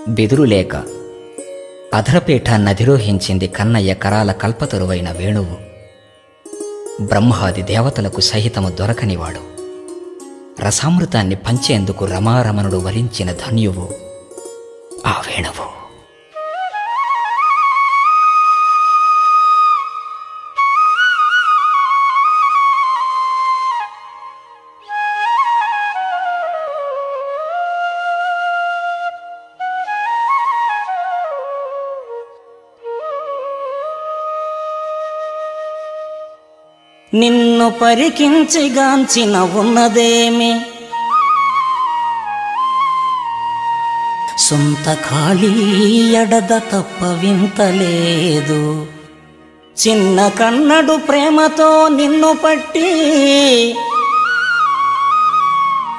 బెదురులేక అధరపీఠాన్ని అధిరోహించింది కన్నయ్య కరాల కల్పతరువైన వేణువు. బ్రహ్మాది దేవతలకు సహితము దొరకనివాడు. రసామృతాన్ని పంచేందుకు రమారమణుడు వరించిన ధన్యువు ఆ వేణువు. నిన్ను పరికించిగాంచిన ఉన్నదేమి, సొంత ఖాళీ ఎడద తప్ప వింతలేదు. చిన్న కన్నడు ప్రేమతో నిన్ను పట్టి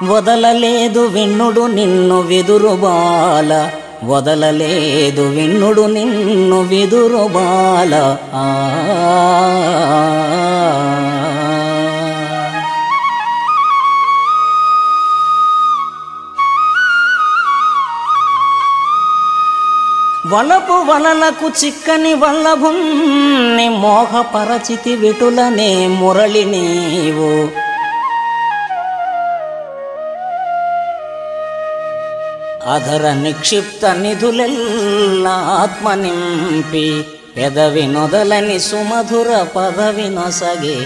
వదలలేదు వెన్నుడు నిన్ను వెదురుబాల, వదలలేదు వెన్నుడు నిన్ను వెదురుబాల. వలపు వలలకు చిక్కని వల్లభున్ని మోహపరచితి విటులనే మురళి నీవు. అధర నిక్షిప్త నిధులెల్లా ఆత్మ నింపి పెదవి నొదలని సుమధుర పదవి నొసగే.